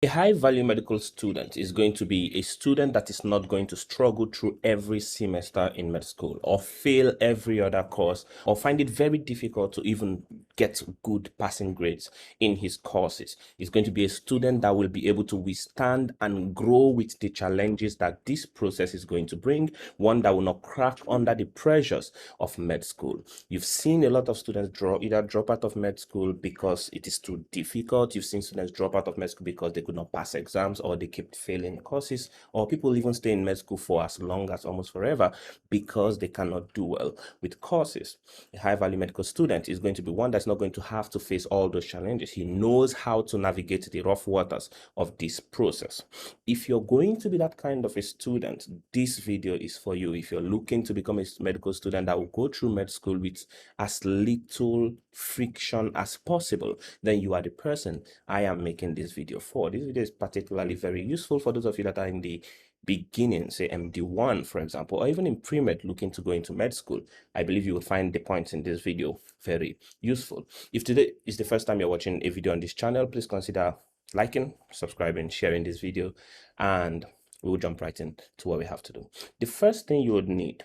A high value medical student is going to be a student that is not going to struggle through every semester in med school or fail every other course or find it very difficult to even get good passing grades in his courses. He's going to be a student that will be able to withstand and grow with the challenges that this process is going to bring, one that will not crack under the pressures of med school. You've seen a lot of students either drop out of med school because it is too difficult. You've seen students drop out of med school because they could not pass exams or they kept failing courses, or people even stay in med school for as long as almost forever because they cannot do well with courses. A high value medical student is going to be one that's not going to have to face all those challenges. He knows how to navigate the rough waters of this process. If you're going to be that kind of a student, this video is for you. If you're looking to become a medical student that will go through med school with as little friction as possible, then you are the person I am making this video for. This video is particularly very useful for those of you that are in the beginning, say MD1, for example, or even in pre-med looking to go into med school. I believe you will find the points in this video very useful. If today is the first time you're watching a video on this channel, please consider liking, subscribing, sharing this video, and we'll jump right into what we have to do. The first thing you would need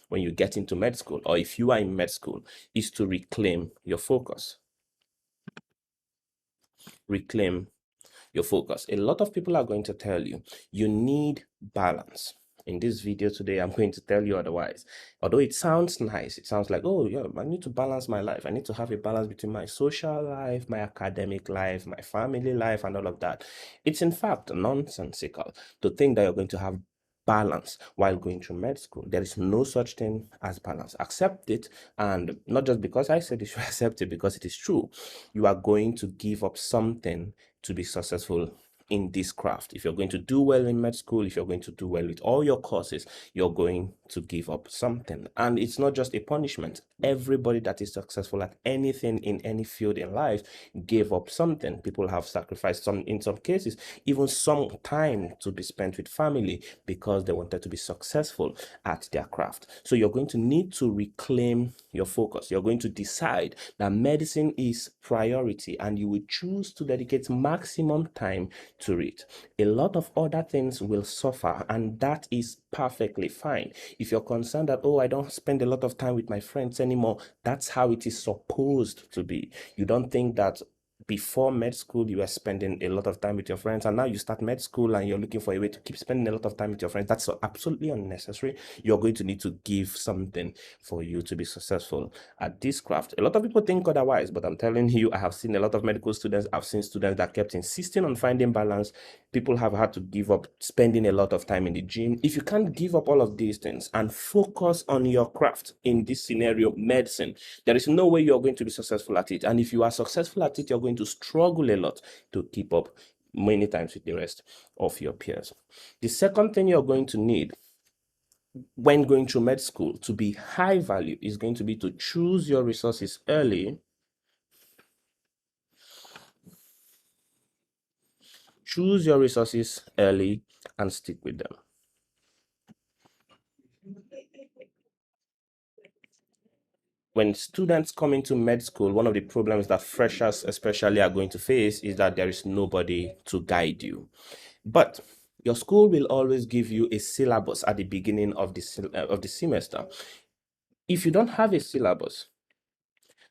when you get into med school, or if you are in med school, is to reclaim your focus. Reclaim your focus. A lot of people are going to tell you you need balance. In this video today, I'm going to tell you otherwise. Although it sounds nice, it sounds like, oh yeah, I need to balance my life. I need to have a balance between my social life, my academic life, my family life, and all of that. It's in fact nonsensical to think that you're going to have balance while going through med school. There is no such thing as balance. Accept it, and not just because I said you should accept it, because it is true. You are going to give up something to be successful in this craft. If you're going to do well in med school, if you're going to do well with all your courses, you're going to give up something. And it's not just a punishment. Everybody that is successful at anything in any field in life gave up something. People have sacrificed some, in some cases, even some time to be spent with family because they wanted to be successful at their craft. So you're going to need to reclaim your focus. You're going to decide that medicine is priority, and you will choose to dedicate maximum time to it. A lot of other things will suffer, and that is perfectly fine. If you're concerned that, oh, I don't spend a lot of time with my friends anymore, that's how it is supposed to be. You don't think that before med school you were spending a lot of time with your friends, and now you start med school and you're looking for a way to keep spending a lot of time with your friends. That's absolutely unnecessary. You're going to need to give something for you to be successful at this craft. A lot of people think otherwise, but I'm telling you, I have seen a lot of medical students. I've seen students that kept insisting on finding balance. People have had to give up spending a lot of time in the gym. If you can't give up all of these things and focus on your craft, in this scenario, medicine, there is no way you're going to be successful at it. And if you are successful at it, you're going to struggle a lot to keep up many times with the rest of your peers. The second thing you're going to need when going through med school to be high value is going to be to choose your resources early. Choose your resources early and stick with them. When students come into med school, one of the problems that freshers especially are going to face is that there is nobody to guide you. But your school will always give you a syllabus at the beginning of the semester. If you don't have a syllabus,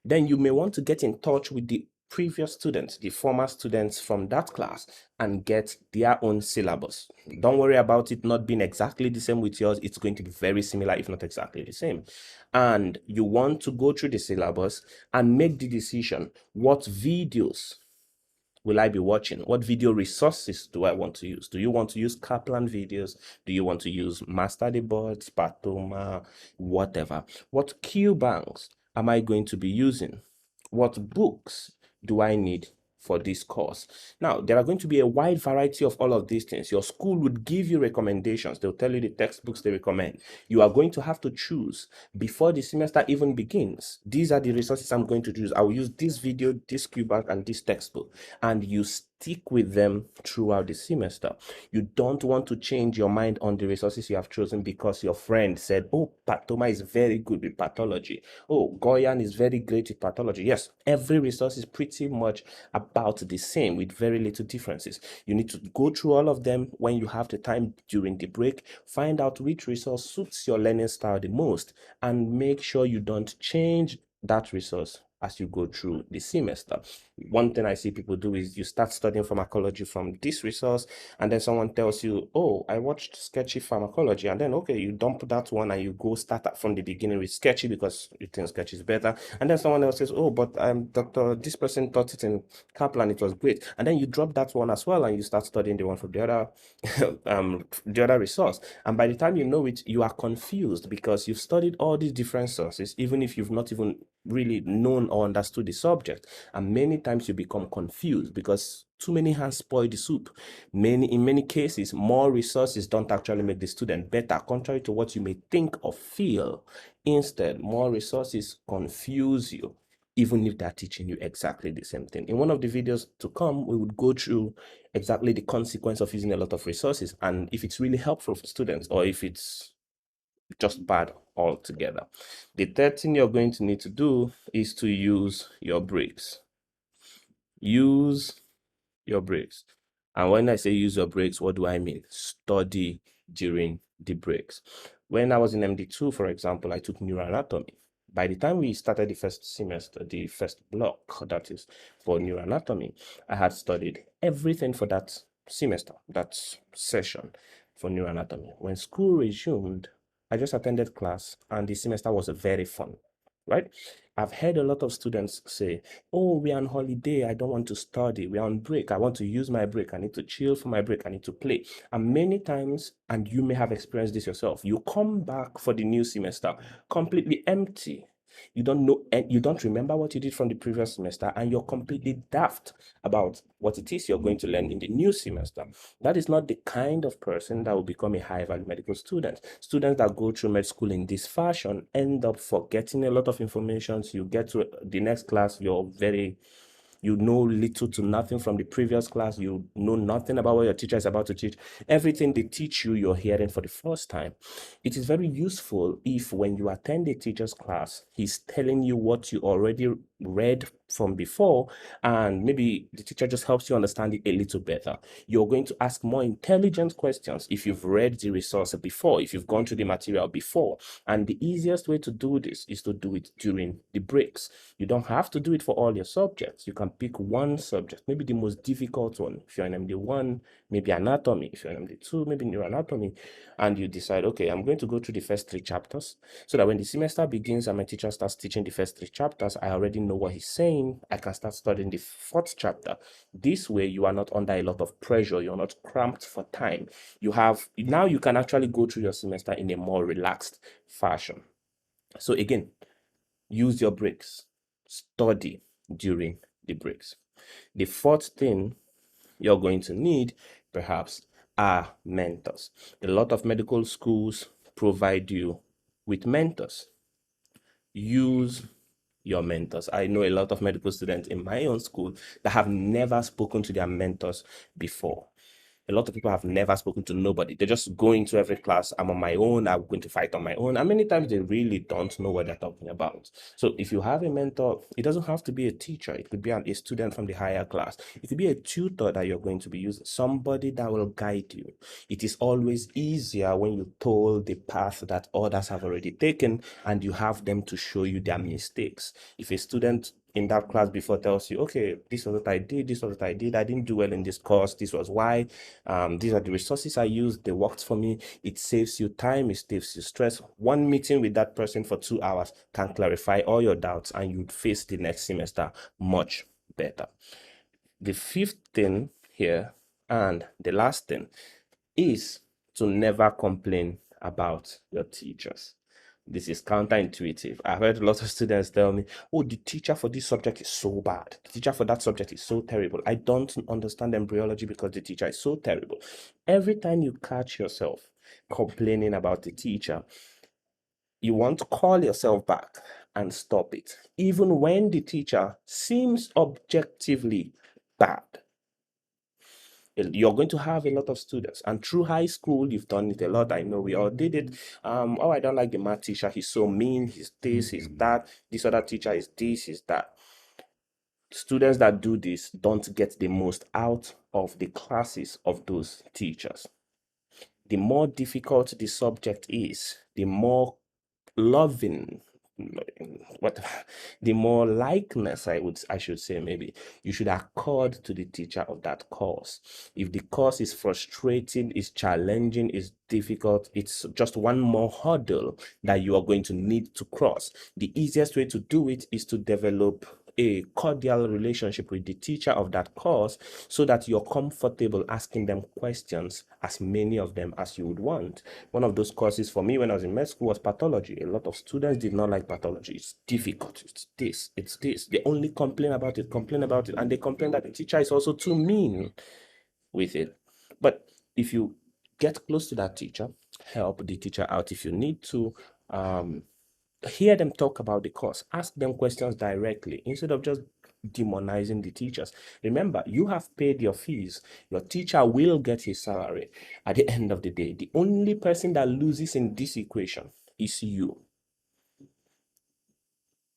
then you may want to get in touch with the previous students, the former students from that class, and get their own syllabus. Don't worry about it not being exactly the same with yours. It's going to be very similar, if not exactly the same. And you want to go through the syllabus and make the decision, what videos will I be watching? What video resources do I want to use? Do you want to use Kaplan videos? Do you want to use Master the Boards, Patoma, whatever? What Q banks am I going to be using? What books do I need for this course? Now, there are going to be a wide variety of all of these things. Your school would give you recommendations. They'll tell you the textbooks they recommend. You are going to have to choose before the semester even begins. These are the resources I'm going to use. I will use this video, this Q bank, and this textbook. And you stick with them throughout the semester. You don't want to change your mind on the resources you have chosen because your friend said, oh, Patoma is very good with pathology. Oh, Goyan is very great with pathology. Yes, every resource is pretty much about the same with very little differences. You need to go through all of them when you have the time during the break, find out which resource suits your learning style the most, and make sure you don't change that resource as you go through the semester. One thing I see people do is you start studying pharmacology from this resource, and then someone tells you, oh, I watched sketchy pharmacology, and then okay, you dump that one and you go start from the beginning with sketchy because you think sketchy is better. And then someone else says, oh, but doctor, this person taught it in Kaplan, it was great. And then you drop that one as well and you start studying the one from the other resource. And by the time you know it, you are confused because you've studied all these different sources, even if you've not even really known or understood the subject. And many times you become confused because too many hands spoil the soup. In many cases, more resources don't actually make the student better, contrary to what you may think or feel. Instead, more resources confuse you, even if they're teaching you exactly the same thing. In one of the videos to come, we would go through exactly the consequence of using a lot of resources and if it's really helpful for students or if it's just bad altogether. The third thing you're going to need to do is to use your breaks. Use your breaks. And when I say use your breaks, what do I mean? Study during the breaks. When I was in MD2, for example, I took neuroanatomy. By the time we started the first semester, the first block, that is for neuroanatomy, I had studied everything for that semester, that session for neuroanatomy. When school resumed, I just attended class and the semester was very fun, right? I've heard a lot of students say, oh, we're on holiday. I don't want to study. We're on break. I want to use my break. I need to chill for my break. I need to play. And many times, and you may have experienced this yourself, you come back for the new semester completely empty. You don't know, and you don't remember what you did from the previous semester, and you're completely daft about what it is you're going to learn in the new semester. That is not the kind of person that will become a high value medical student. Students that go through med school in this fashion end up forgetting a lot of information. So you get to the next class, you know little to nothing from the previous class. You know nothing about what your teacher is about to teach. Everything they teach you, you're hearing for the first time. It is very useful if when you attend a teacher's class, he's telling you what you already read from before, and maybe the teacher just helps you understand it a little better. You're going to ask more intelligent questions if you've read the resource before, if you've gone through the material before. And the easiest way to do this is to do it during the breaks. You don't have to do it for all your subjects. You can pick one subject, maybe the most difficult one. If you're in MD1, maybe anatomy. If you're in MD2, maybe neuroanatomy. And you decide, okay, I'm going to go through the first 3 chapters so that when the semester begins and my teacher starts teaching the first 3 chapters, I already know what he's saying. I can start studying the fourth chapter. This way, you are not under a lot of pressure. You're not cramped for time. Now you can actually go through your semester in a more relaxed fashion. So again, use your breaks. Study during the breaks. The fourth thing you're going to need, perhaps, are mentors. A lot of medical schools provide you with mentors. Use your mentors. I know a lot of medical students in my own school that have never spoken to their mentors before. A lot of people have never spoken to nobody. They just go into every class. I'm on my own. I'm going to fight on my own. And many times they really don't know what they're talking about. So if you have a mentor, it doesn't have to be a teacher. It could be a student from the higher class. It could be a tutor that you're going to be using, somebody that will guide you. It is always easier when you told the path that others have already taken and you have them to show you their mistakes. If a student in that class before tells you, okay, this was what I did, this was what I did, I didn't do well in this course, this was why, these are the resources I used, they worked for me. It saves you time, it saves you stress. One meeting with that person for 2 hours can clarify all your doubts and you'd face the next semester much better. The fifth thing here, and the last thing, is to never complain about your teachers. This is counterintuitive. I've heard a lot of students tell me, oh, the teacher for this subject is so bad. The teacher for that subject is so terrible. I don't understand embryology because the teacher is so terrible. Every time you catch yourself complaining about the teacher, you want to call yourself back and stop it, even when the teacher seems objectively bad. you're going to have a lot of students. And through high school, you've done it a lot. I know we all did it. Oh, I don't like the math teacher. He's so mean. He's this, he's that. This other teacher is this, is that. Students that do this don't get the most out of the classes of those teachers. The more difficult the subject is, the more loving, what the more likeness I should say, maybe you should accord to the teacher of that course. If the course is frustrating, is challenging, is difficult, it's just one more hurdle that you are going to need to cross. The easiest way to do it is to develop a cordial relationship with the teacher of that course, so that you're comfortable asking them questions, as many of them as you would want. One of those courses for me when I was in med school was pathology. A lot of students did not like pathology. It's difficult. It's this. It's this. They only complain about it, and they complain that the teacher is also too mean with it. But if you get close to that teacher, help the teacher out if you need to. Hear them talk about the course. Ask them questions directly instead of just demonizing the teachers. Remember, you have paid your fees. Your teacher will get his salary at the end of the day. The only person that loses in this equation is you.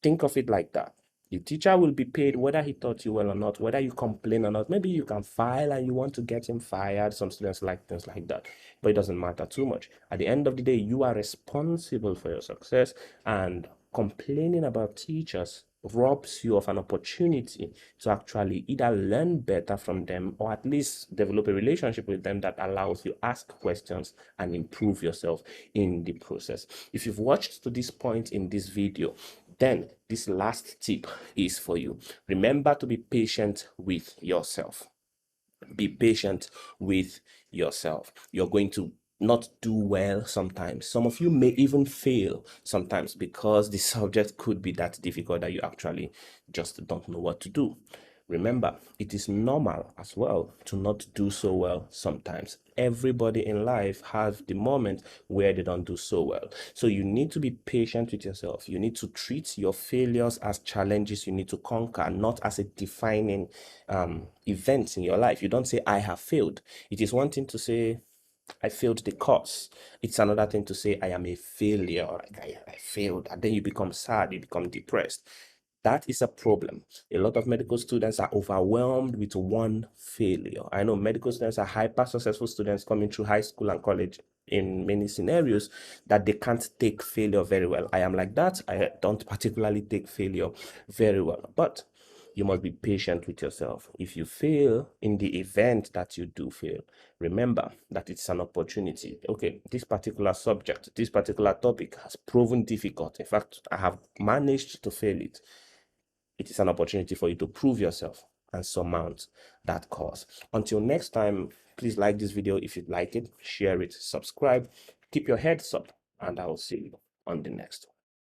Think of it like that. The teacher will be paid whether he taught you well or not, whether you complain or not. Maybe you can file and you want to get him fired. Some students like things like that, but it doesn't matter too much. At the end of the day, you are responsible for your success, and complaining about teachers robs you of an opportunity to actually either learn better from them, or at least develop a relationship with them that allows you ask questions and improve yourself in the process. If you've watched to this point in this video, then this last tip is for you. Remember to be patient with yourself. Be patient with yourself. You're going to not do well sometimes. Some of you may even fail sometimes, because the subject could be that difficult that you actually just don't know what to do. Remember, it is normal as well to not do so well sometimes. Everybody in life has the moment where they don't do so well. So you need to be patient with yourself. You need to treat your failures as challenges you need to conquer, not as a defining event in your life. You don't say, I have failed. It is one thing to say, I failed the course. It's another thing to say, I am a failure. Like I failed. And then you become sad, you become depressed. That is a problem. A lot of medical students are overwhelmed with one failure. I know medical students are hyper successful students coming through high school and college in many scenarios, that they can't take failure very well. I am like that. I don't particularly take failure very well. But you must be patient with yourself. If you fail in the event that you do fail, remember that it's an opportunity. Okay, this particular subject, this particular topic has proven difficult. In fact, I have managed to fail it. It is an opportunity for you to prove yourself and surmount that course. Until next time, please like this video if you like it, share it, subscribe, keep your heads up, and I will see you on the next one.